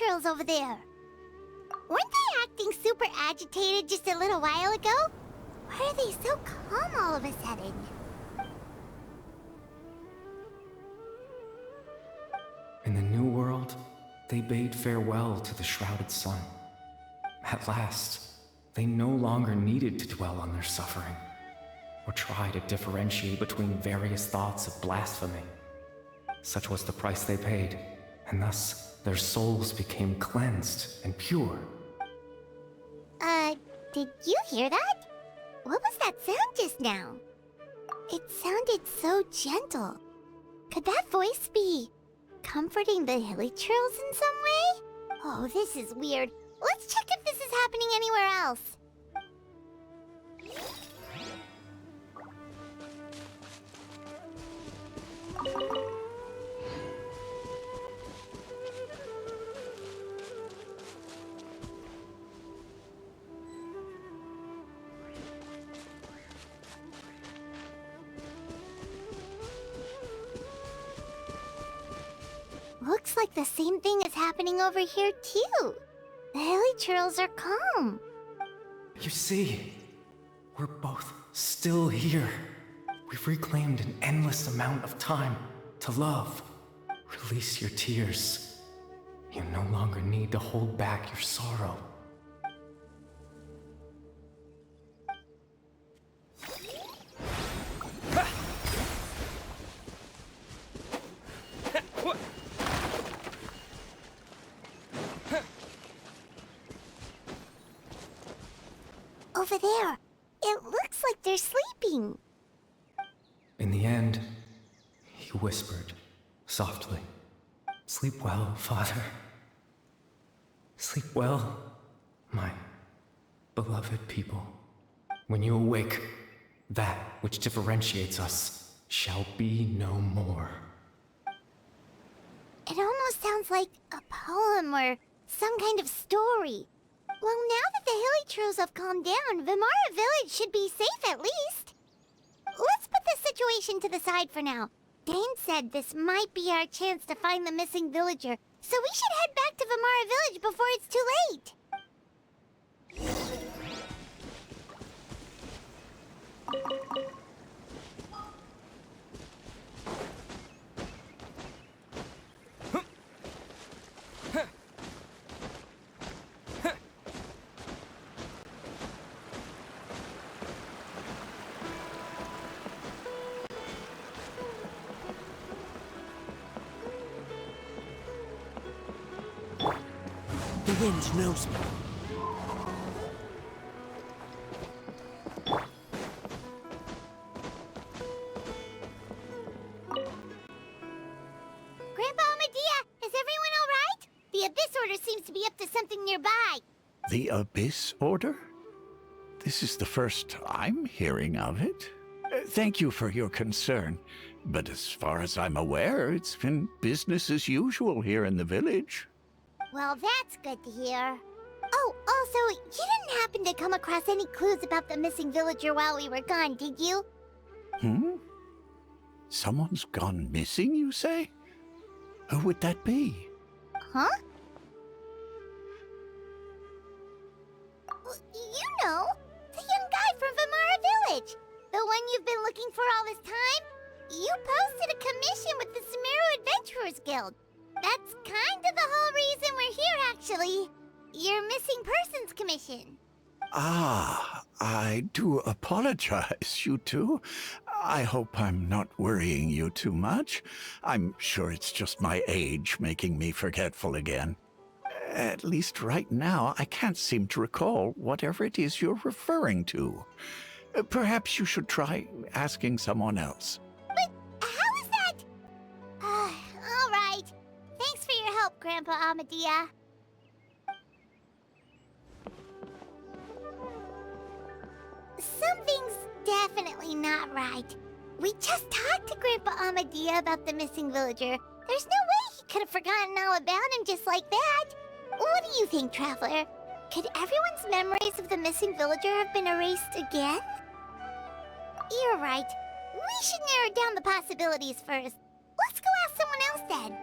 churls over there. Weren't they acting super agitated just a little while ago? Why are they so calm all of a sudden? In the new world, they bade farewell to the shrouded sun. At last, they no longer needed to dwell on their suffering, or try to differentiate between various thoughts of blasphemy. Such was the price they paid, and thus their souls became cleansed and pure. Did you hear that? What was that sound just now? It sounded so gentle. Could that voice be comforting the hilichurls in some way? Oh, this is weird. Let's check if this is happening anywhere else. Looks like the same thing is happening over here too. The hilichurls are calm. You see, we're both still here. We've reclaimed an endless amount of time to love. Release your tears. You no longer need to hold back your sorrow. Over there. It looks like they're sleeping. In the end, he whispered softly, "Sleep well, Father. Sleep well, my beloved people. When you awake, that which differentiates us shall be no more." It almost sounds like a poem or some kind of story. Well, now that the hilichurls have calmed down, Vimara Village should be safe at least. Let's put this situation to the side for now. Dane said this might be our chance to find the missing villager, so we should head back to Vimara Village before it's too late. The wind knows me. Grandpa Amadea, is everyone all right? The Abyss Order seems to be up to something nearby. The Abyss Order? This is the first I'm hearing of it. Thank you for your concern, but as far as I'm aware, it's been business as usual here in the village. Well, that's good to hear. Oh, also, you didn't happen to come across any clues about the missing villager while we were gone, did you? Someone's gone missing, you say? Who would that be? Huh? You know, the young guy from Vimara Village. The one you've been looking for all this time. You posted a commission with the Sumeru Adventurers Guild. That's kind of the whole reason we're here, actually. Your missing persons commission. Ah, I do apologize, you two. I hope I'm not worrying you too much. I'm sure it's just my age making me forgetful again. At least right now, I can't seem to recall whatever it is you're referring to. Perhaps you should try asking someone else. But how is that? All right. Thanks for your help, Grandpa Amadea. Something's definitely not right. We just talked to Grandpa Amadea about the missing villager. There's no way he could have forgotten all about him just like that. What do you think, Traveler? Could everyone's memories of the missing villager have been erased again? You're right. We should narrow down the possibilities first. Let's go ask someone else then.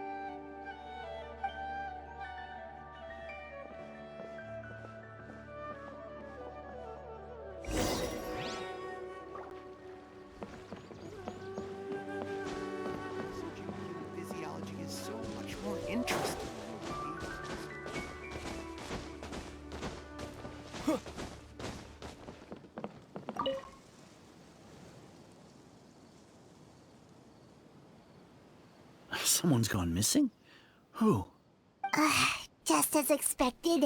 Someone's gone missing? Who? Just as expected.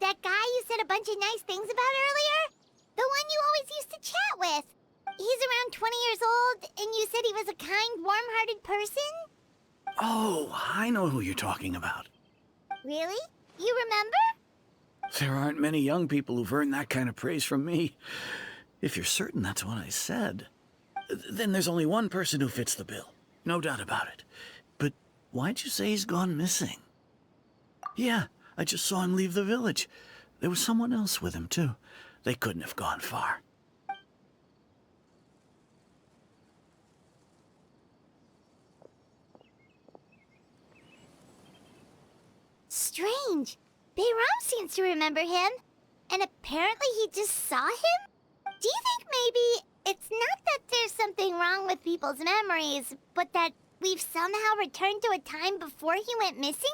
That guy you said a bunch of nice things about earlier? The one you always used to chat with. He's around 20 years old, and you said he was a kind, warm-hearted person? Oh, I know who you're talking about. Really? You remember? There aren't many young people who've earned that kind of praise from me. If you're certain that's what I said, then there's only one person who fits the bill. No doubt about it. But why'd you say he's gone missing? Yeah, I just saw him leave the village. There was someone else with him, too. They couldn't have gone far. Strange. Bayram seems to remember him. And apparently he just saw him? Do you think maybe it's not that there's something wrong with people's memories, but that we've somehow returned to a time before he went missing?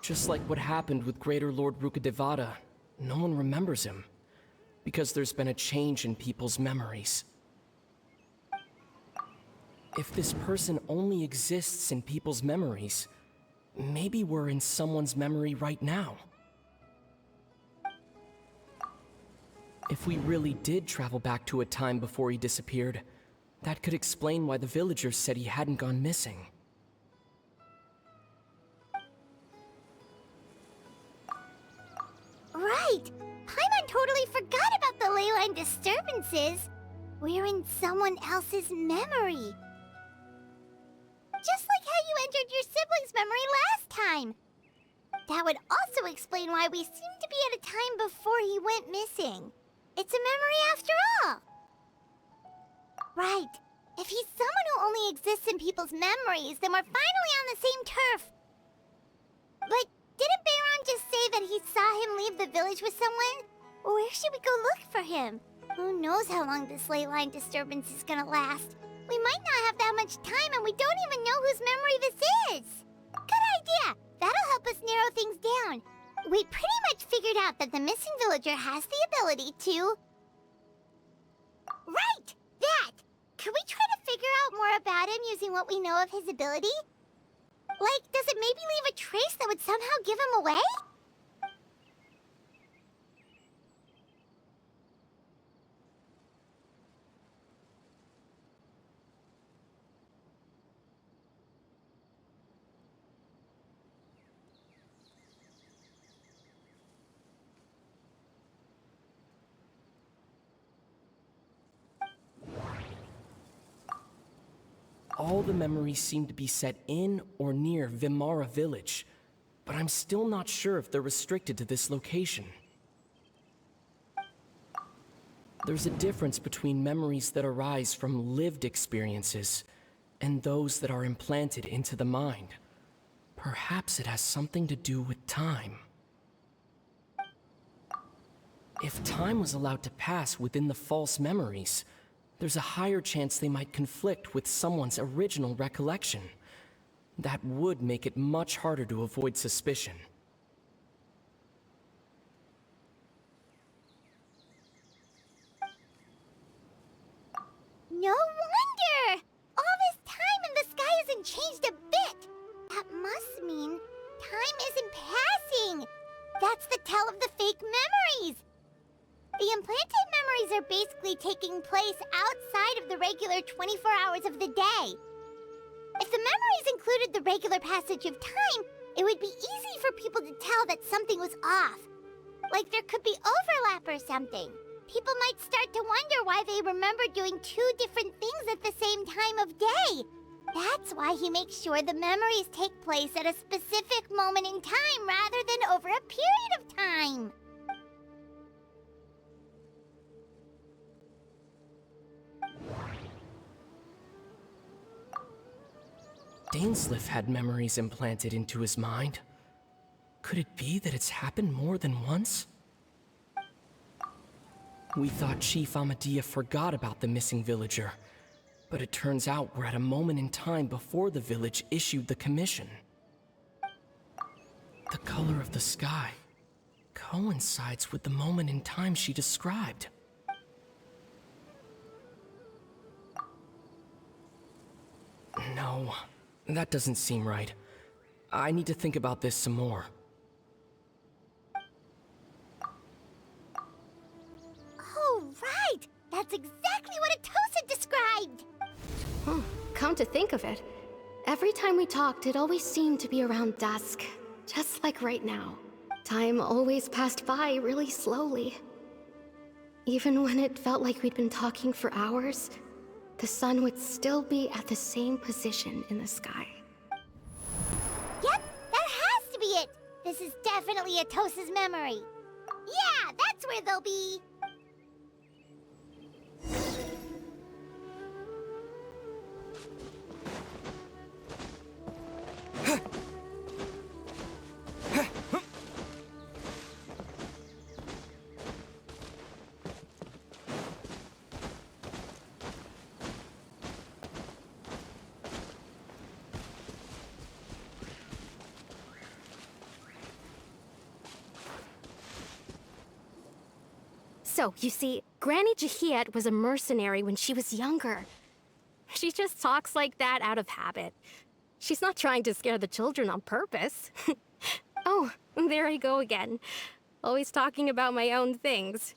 Just like what happened with Greater Lord Rukadevada, no one remembers him. Because there's been a change in people's memories. If this person only exists in people's memories, maybe we're in someone's memory right now. If we really did travel back to a time before he disappeared, that could explain why the villagers said he hadn't gone missing. Right! Paimon totally forgot about the ley line disturbances. We're in someone else's memory. Just like how you entered your sibling's memory last time. That would also explain why we seem to be at a time before he went missing. It's a memory after all. Right. If he's someone who only exists in people's memories, then we're finally on the same turf. But didn't Bayron just say that he saw him leave the village with someone? Where should we go look for him? Who knows how long this ley line disturbance is gonna last? We might not have that much time, and we don't even know whose memory this is. Good idea! That'll help us narrow things down. We pretty much figured out that the missing villager has the ability to... Right! That! Could we try to figure out more about him using what we know of his ability? Like, does it maybe leave a trace that would somehow give him away? All the memories seem to be set in or near Vimara village, but I'm still not sure if they're restricted to this location. There's a difference between memories that arise from lived experiences and those that are implanted into the mind. Perhaps it has something to do with time. If time was allowed to pass within the false memories, there's a higher chance they might conflict with someone's original recollection. That would make it much harder to avoid suspicion. No wonder! All this time and the sky hasn't changed a bit! That must mean time isn't passing! That's the tell of the fake memories! The implanted memories are basically taking place outside of the regular 24 hours of the day. If the memories included the regular passage of time, it would be easy for people to tell that something was off. Like there could be overlap or something. People might start to wonder why they remember doing two different things at the same time of day. That's why he makes sure the memories take place at a specific moment in time rather than over a period of time. Dainsleif had memories implanted into his mind. Could it be that it's happened more than once? We thought Chief Amadea forgot about the missing villager, but it turns out we're at a moment in time before the village issued the commission. The color of the sky coincides with the moment in time she described. No, that doesn't seem right. I need to think about this some more. Oh, right! That's exactly what Atosa described! Come to think of it, every time we talked, it always seemed to be around dusk. Just like right now. Time always passed by really slowly. Even when it felt like we'd been talking for hours, the sun would still be at the same position in the sky. Yep, that has to be it! This is definitely Atosa's memory. Yeah, that's where they'll be! So, you see, Granny Jahiet was a mercenary when she was younger. She just talks like that out of habit. She's not trying to scare the children on purpose. Oh, there I go again. Always talking about my own things.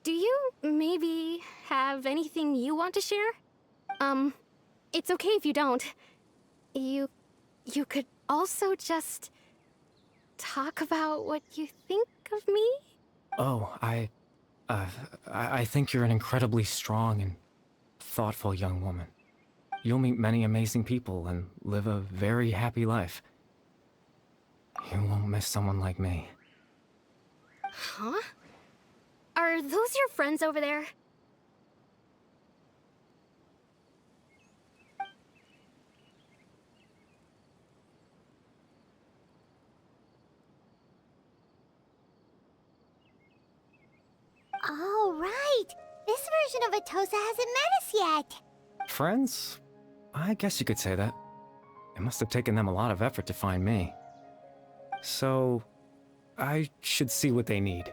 Do you maybe have anything you want to share? It's okay if you don't. You could also just talk about what you think of me? Oh, I think you're an incredibly strong and thoughtful young woman. You'll meet many amazing people and live a very happy life. You won't miss someone like me. Huh? Are those your friends over there? Oh, right! This version of Atosa hasn't met us yet! Friends? I guess you could say that. It must have taken them a lot of effort to find me. So, I should see what they need.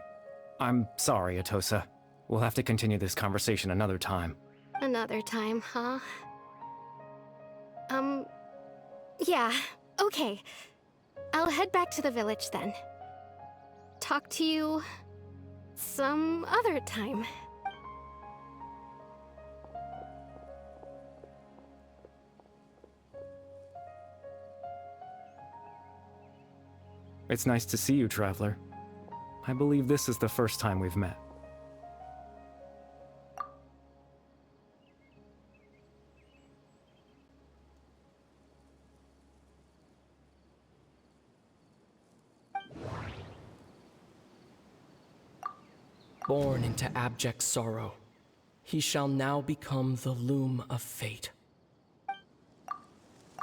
I'm sorry, Atosa. We'll have to continue this conversation another time. Another time, huh? Yeah, okay. I'll head back to the village then. Talk to you some other time. It's nice to see you, Traveler. I believe this is the first time we've met. Born into abject sorrow, he shall now become the loom of fate.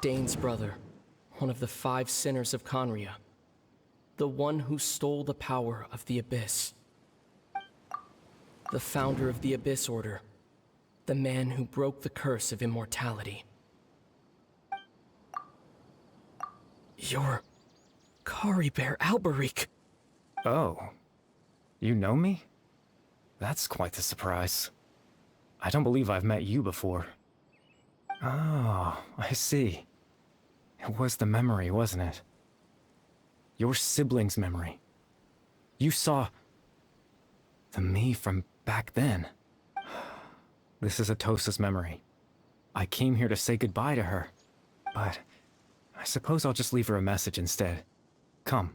Dane's brother, one of the 5 sinners of Conria, the one who stole the power of the Abyss. The founder of the Abyss Order, the man who broke the curse of immortality. You're Kari Bear Alberic. Oh. You know me? That's quite the surprise. I don't believe I've met you before. Oh, I see. It was the memory, wasn't it? Your sibling's memory. You saw... the me from back then. This is Atosa's memory. I came here to say goodbye to her, but I suppose I'll just leave her a message instead. Come,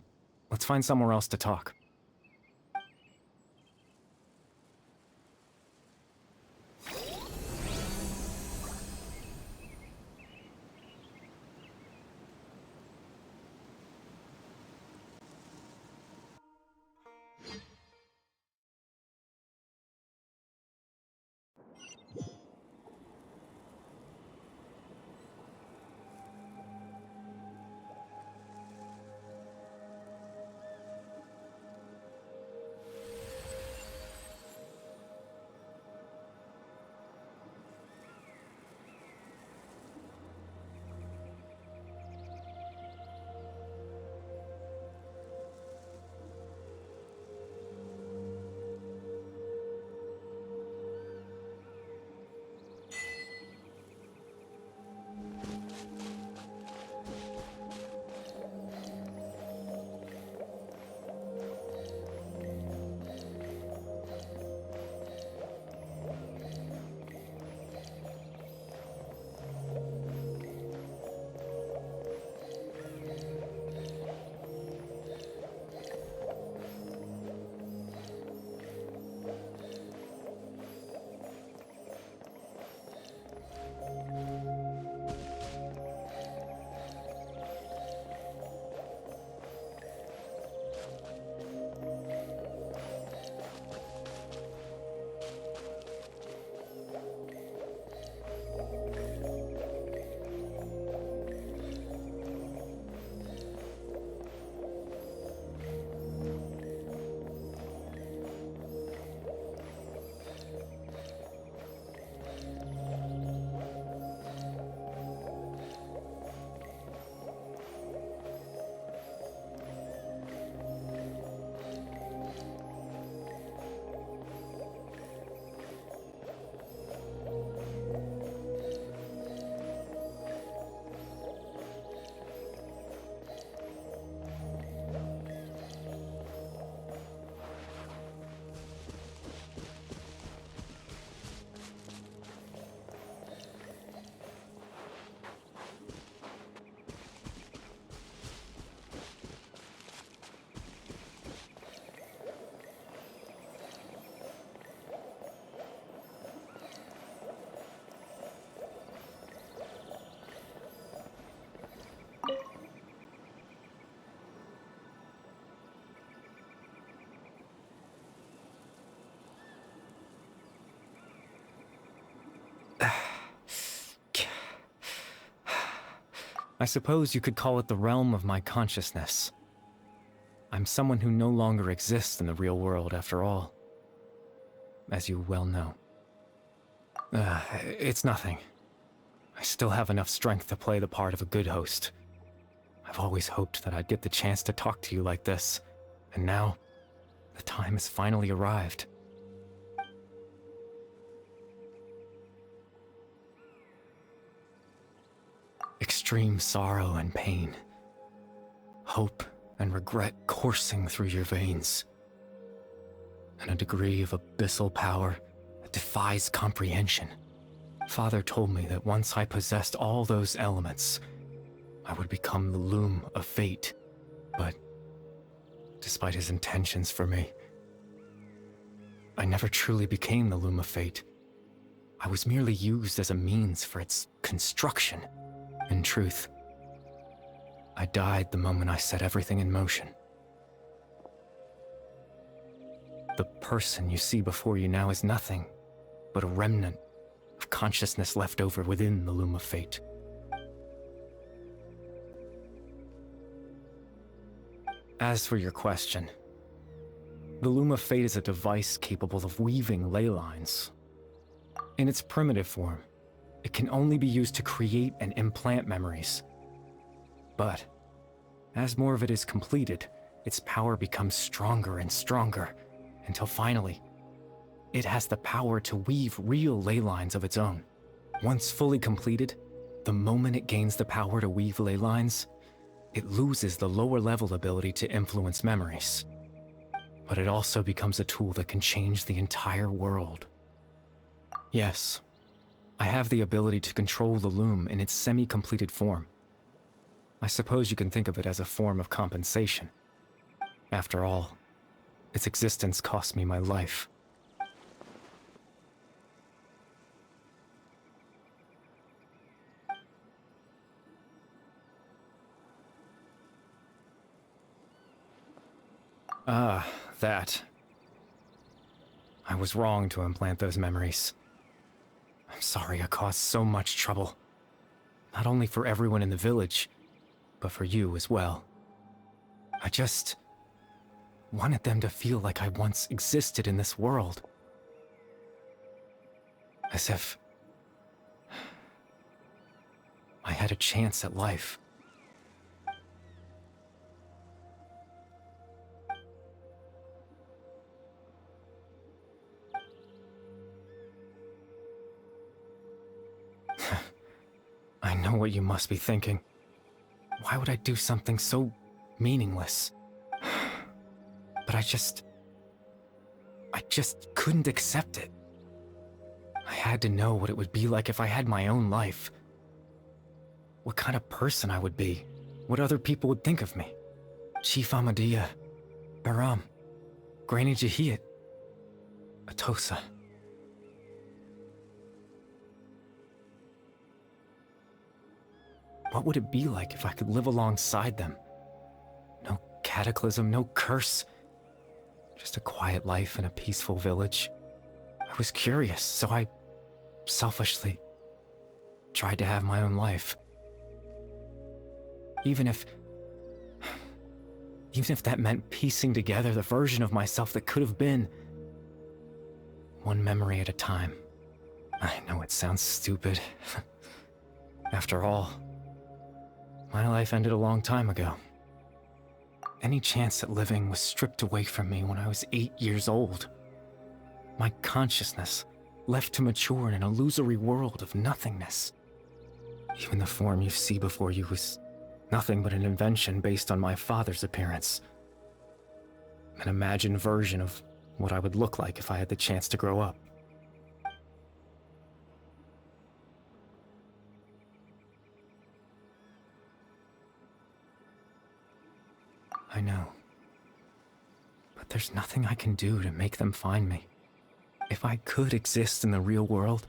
let's find somewhere else to talk. I suppose you could call it the realm of my consciousness. I'm someone who no longer exists in the real world after all, as you well know. It's nothing. I still have enough strength to play the part of a good host. I've always hoped that I'd get the chance to talk to you like this, and now, the time has finally arrived. Extreme sorrow and pain. Hope and regret coursing through your veins. And a degree of abyssal power that defies comprehension. Father told me that once I possessed all those elements, I would become the loom of fate. But despite his intentions for me, I never truly became the loom of fate. I was merely used as a means for its construction. In truth, I died the moment I set everything in motion. The person you see before you now is nothing but a remnant of consciousness left over within the loom of fate. As for your question, the loom of fate is a device capable of weaving ley lines. In its primitive form, it can only be used to create and implant memories. But as more of it is completed, its power becomes stronger and stronger, until finally, it has the power to weave real ley lines of its own. Once fully completed, the moment it gains the power to weave ley lines, it loses the lower level ability to influence memories. But it also becomes a tool that can change the entire world. Yes, I have the ability to control the loom in its semi-completed form. I suppose you can think of it as a form of compensation. After all, its existence cost me my life. Ah, that. I was wrong to implant those memories. I'm sorry I caused so much trouble. Not only for everyone in the village, but for you as well. I just wanted them to feel like I once existed in this world. As if I had a chance at life. I know what you must be thinking. Why would I do something so meaningless? But I just couldn't accept it. I had to know what it would be like if I had my own life. What kind of person I would be. What other people would think of me. Chief Ahmadiyya, Baram, Granny Jahiyat, Atosa. What would it be like if I could live alongside them? No cataclysm, no curse. Just a quiet life in a peaceful village. I was curious, so I selfishly tried to have my own life. Even if that meant piecing together the version of myself that could have been. One memory at a time. I know it sounds stupid. After all, my life ended a long time ago. Any chance at living was stripped away from me when I was 8 years old. My consciousness left to mature in an illusory world of nothingness. Even the form you see before you was nothing but an invention based on my father's appearance. An imagined version of what I would look like if I had the chance to grow up. I know. But there's nothing I can do to make them find me. If I could exist in the real world,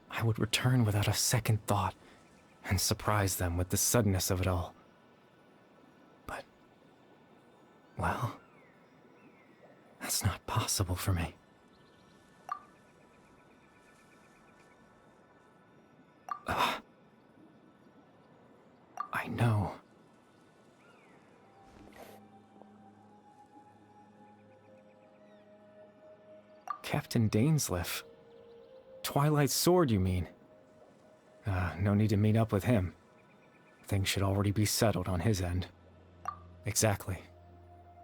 I would return without a second thought and surprise them with the suddenness of it all. But, well, that's not possible for me. Captain Dainsleif. Twilight Sword, you mean? No need to meet up with him. Things should already be settled on his end. Exactly.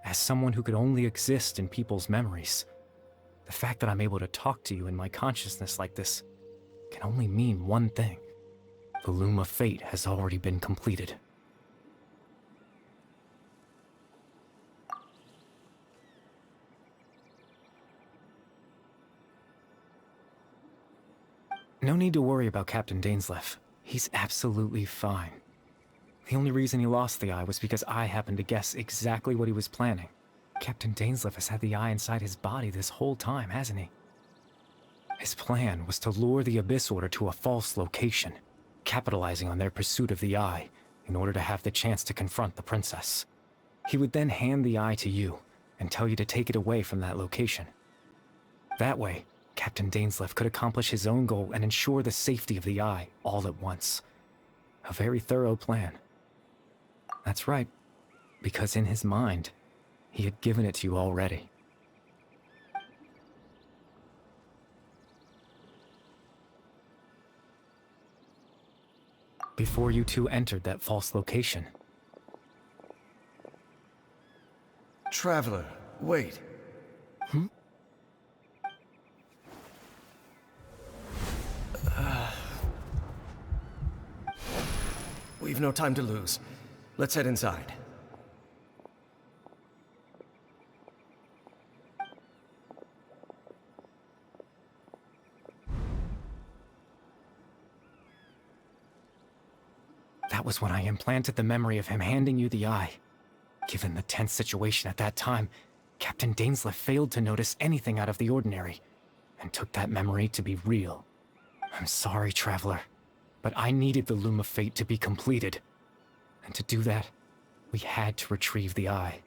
As someone who could only exist in people's memories, the fact that I'm able to talk to you in my consciousness like this can only mean one thing. The loom of fate has already been completed. No need to worry about Captain Dainsleif. He's absolutely fine. The only reason he lost the eye was because I happened to guess exactly what he was planning. Captain Dainsleif has had the eye inside his body this whole time, hasn't he? His plan was to lure the Abyss Order to a false location, capitalizing on their pursuit of the eye in order to have the chance to confront the princess. He would then hand the eye to you and tell you to take it away from that location. That way, Captain Dainsleif could accomplish his own goal and ensure the safety of the eye all at once. A very thorough plan. That's right, because in his mind, he had given it to you already. Before you two entered that false location. Traveler, wait. We've no time to lose. Let's head inside. That was when I implanted the memory of him handing you the eye. Given the tense situation at that time, Captain Dainsleif failed to notice anything out of the ordinary, and took that memory to be real. I'm sorry, Traveler, but I needed the Loom of Fate to be completed. And to do that, we had to retrieve the eye.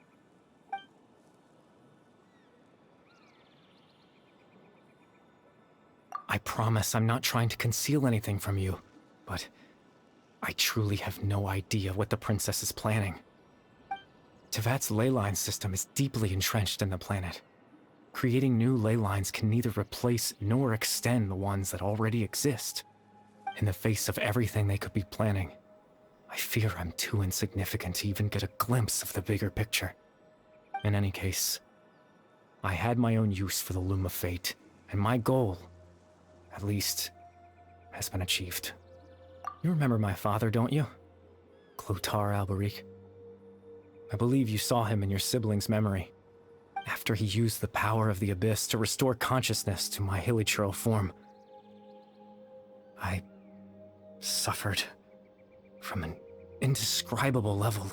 I promise I'm not trying to conceal anything from you, but I truly have no idea what the princess is planning. Tevat's ley line system is deeply entrenched in the planet. Creating new ley lines can neither replace nor extend the ones that already exist. In the face of everything they could be planning, I fear I'm too insignificant to even get a glimpse of the bigger picture. In any case, I had my own use for the Loom of Fate, and my goal, at least, has been achieved. You remember my father, don't you? Clotar Alberic. I believe you saw him in your sibling's memory. After he used the power of the Abyss to restore consciousness to my hilichurl form, I suffered from an indescribable level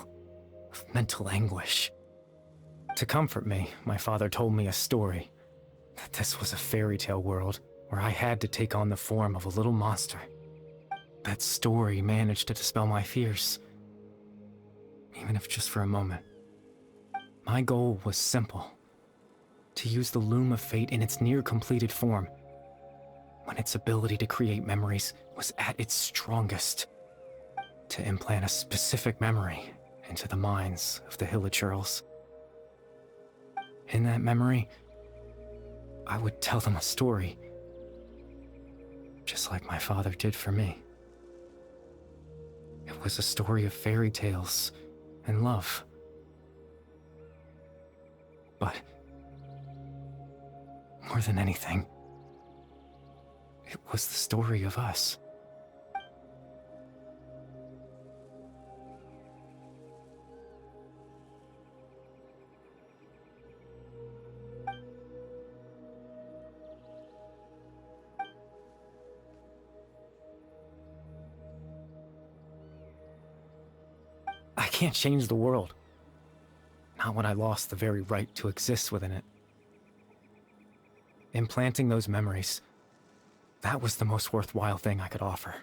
of mental anguish. To comfort me, my father told me a story, that this was a fairy tale world where I had to take on the form of a little monster. That story managed to dispel my fears, even if just for a moment. My goal was simple: to use the Loom of Fate in its near-completed form, when its ability to create memories was at its strongest, to implant a specific memory into the minds of the hilichurls. In that memory, I would tell them a story, just like my father did for me. It was a story of fairy tales and love. But more than anything, it was the story of us. I can't change the world. Not when I lost the very right to exist within it. Implanting those memories, that was the most worthwhile thing I could offer.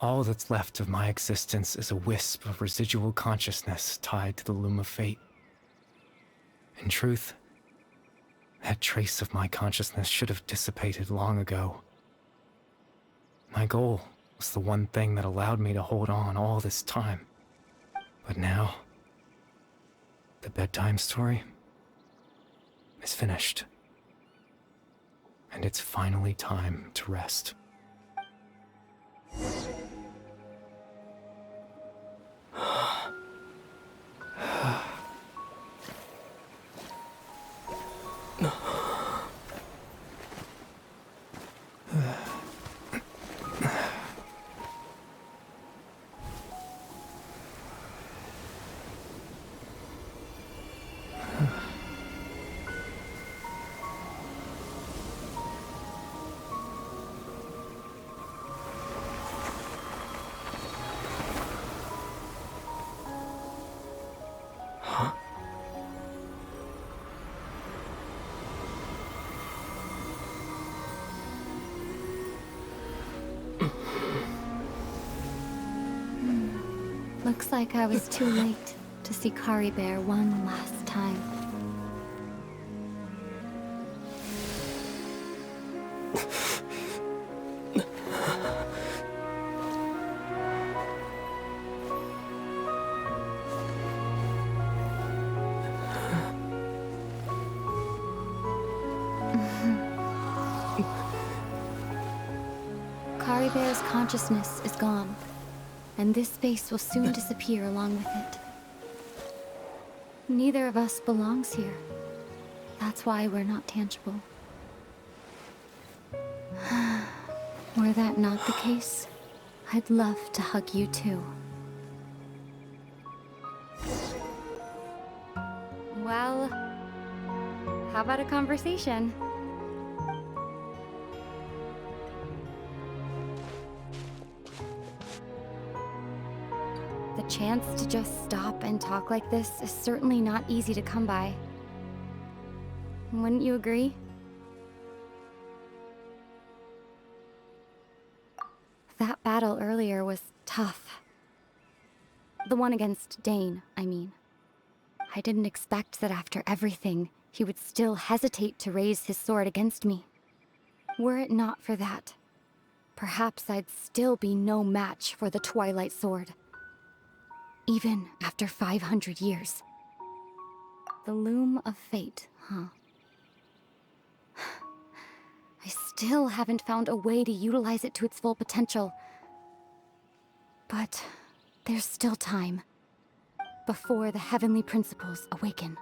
All that's left of my existence is a wisp of residual consciousness tied to the Loom of Fate. In truth, that trace of my consciousness should have dissipated long ago. My goal was the one thing that allowed me to hold on all this time. But now, the bedtime story is finished. and it's finally time to rest. Looks like I was too late to see Kari Bear one last time. Kari Bear's consciousness is gone, and this space will soon disappear along with it. Neither of us belongs here. That's why we're not tangible. Were that not the case, I'd love to hug you too. Well, how about a conversation? The chance to just stop and talk like this is certainly not easy to come by. Wouldn't you agree? That battle earlier was tough. The one against Dane, I mean. I didn't expect that after everything, he would still hesitate to raise his sword against me. Were it not for that, perhaps I'd still be no match for the Twilight Sword. Even after 500 years. The loom of fate, huh? I still haven't found a way to utilize it to its full potential. But there's still time. Before the heavenly principles awaken.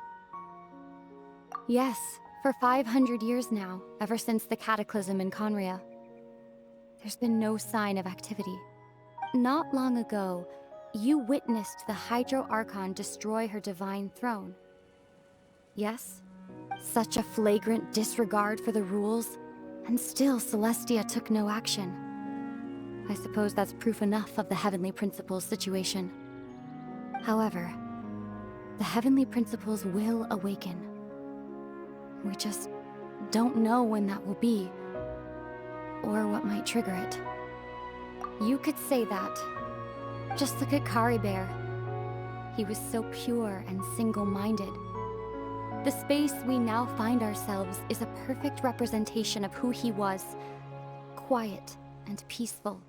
Yes, for 500 years now, ever since the cataclysm in Conria, there's been no sign of activity. Not long ago, you witnessed the Hydro Archon destroy her divine throne. Yes? Such a flagrant disregard for the rules, and still Celestia took no action. I suppose that's proof enough of the Heavenly Principles situation. However, the Heavenly Principles will awaken. We just don't know when that will be, or what might trigger it. You could say that. Just look at Kari Bear. He was so pure and single-minded. The space we now find ourselves is a perfect representation of who he was. Quiet and peaceful.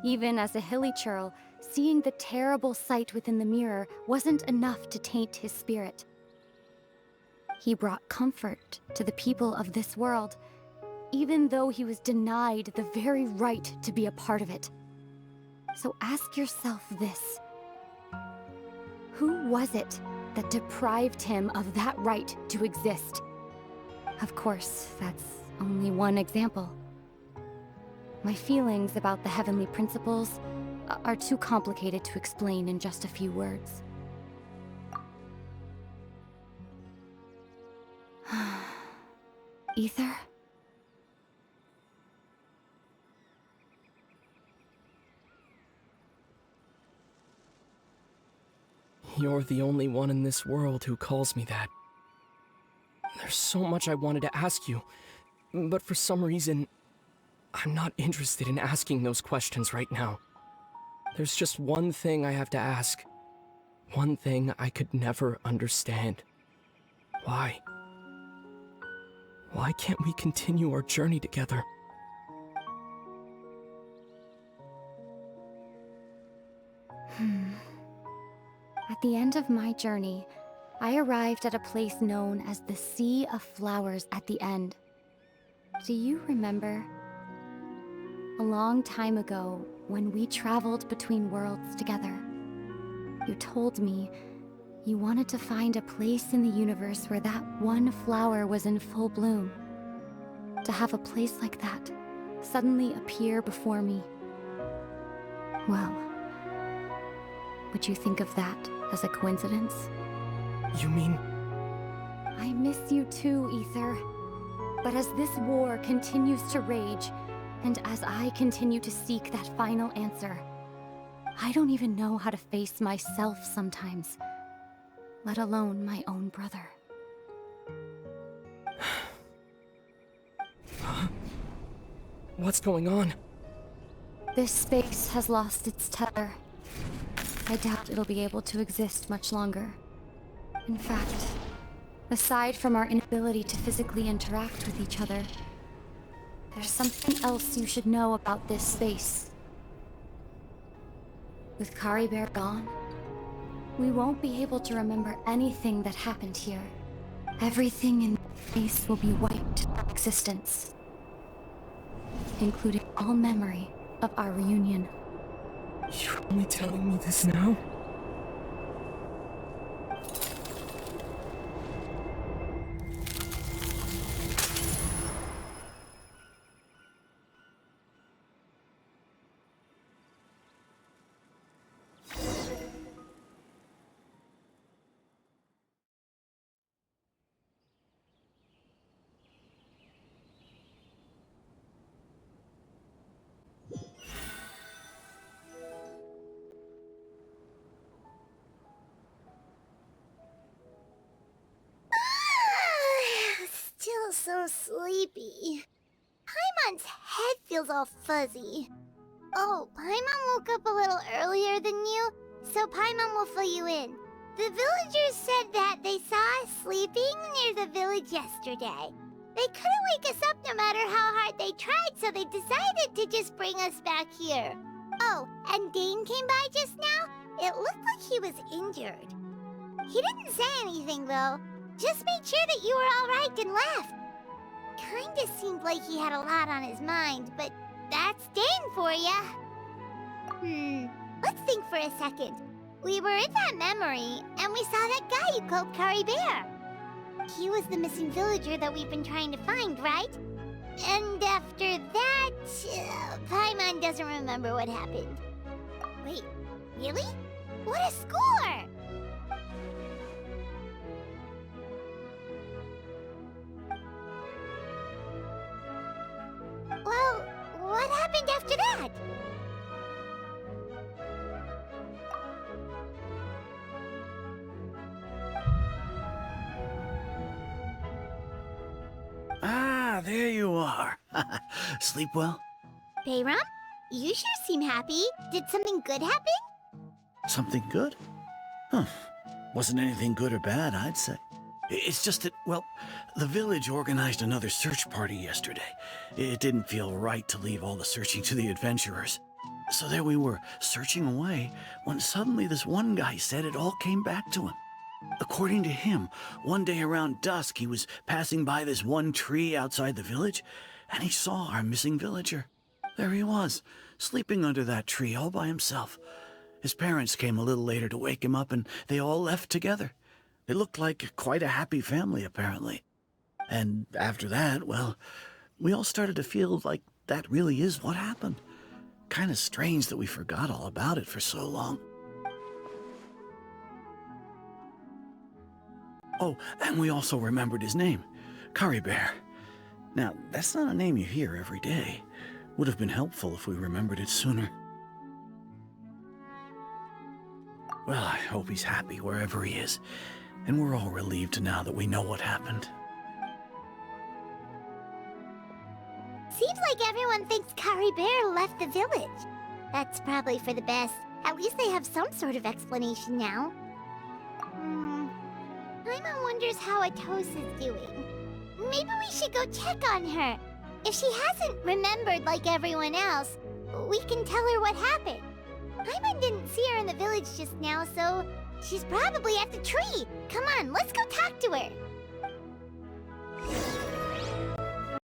Even as a hilly churl, seeing the terrible sight within the mirror wasn't enough to taint his spirit. He brought comfort to the people of this world, even though he was denied the very right to be a part of it. So ask yourself this. Who was it that deprived him of that right to exist? Of course, that's only one example. My feelings about the Heavenly Principles are too complicated to explain in just a few words. Ether? You're the only one in this world who calls me that. There's so much I wanted to ask you, but for some reason, I'm not interested in asking those questions right now. There's just one thing I have to ask. One thing I could never understand. Why? Why can't we continue our journey together? At the end of my journey, I arrived at a place known as the Sea of Flowers at the End. Do you remember? A long time ago, when we traveled between worlds together, you told me you wanted to find a place in the universe where that one flower was in full bloom. To have a place like that suddenly appear before me. Well, would you think of that as a coincidence? You mean... I miss you too, Ether. But as this war continues to rage, and as I continue to seek that final answer, I don't even know how to face myself sometimes, let alone my own brother. What's going on? This space has lost its tether. I doubt it'll be able to exist much longer. In fact, aside from our inability to physically interact with each other, there's something else you should know about this space. With Kari Bear gone, we won't be able to remember anything that happened here. Everything in space will be wiped from existence, including all memory of our reunion. You're only telling me this now? Still so sleepy. Paimon's head feels all fuzzy. Oh, Paimon woke up a little earlier than you, so Paimon will fill you in. The villagers said that they saw us sleeping near the village yesterday. They couldn't wake us up no matter how hard they tried, so they decided to just bring us back here. Oh, and Dane came by just now. It looked like he was injured. He didn't say anything, though. Just made sure that you were all right and left. Kinda seemed like he had a lot on his mind, but that's Dane for ya. Let's think for a second. We were in that memory, and we saw that guy you called Kari Bear. He was the missing villager that we've been trying to find, right? And after that, Paimon doesn't remember what happened. Wait, really? What a score! Well, what happened after that? Ah, there you are. Sleep well? Bayram, you sure seem happy. Did something good happen? Something good? Huh. Wasn't anything good or bad, I'd say. It's just that, well, the village organized another search party yesterday. It didn't feel right to leave all the searching to the adventurers. So there we were, searching away, when suddenly this one guy said it all came back to him. According to him, one day around dusk, he was passing by this one tree outside the village, and he saw our missing villager. There he was, sleeping under that tree all by himself. His parents came a little later to wake him up, and they all left together. It looked like quite a happy family, apparently. And after that, well, we all started to feel like that really is what happened. Kind of strange that we forgot all about it for so long. Oh, and we also remembered his name, Kari Bear. Now, that's not a name you hear every day. Would have been helpful if we remembered it sooner. Well, I hope he's happy wherever he is, and we're all relieved now that we know what happened. Seems like everyone thinks Kari Bear left the village. That's probably for the best. At least they have some sort of explanation now. Paimon wonders how Atos is doing. Maybe we should go check on her. If she hasn't remembered like everyone else, we can tell her what happened. Paimon didn't see her in the village just now, so she's probably at the tree. Come on, let's go talk to her.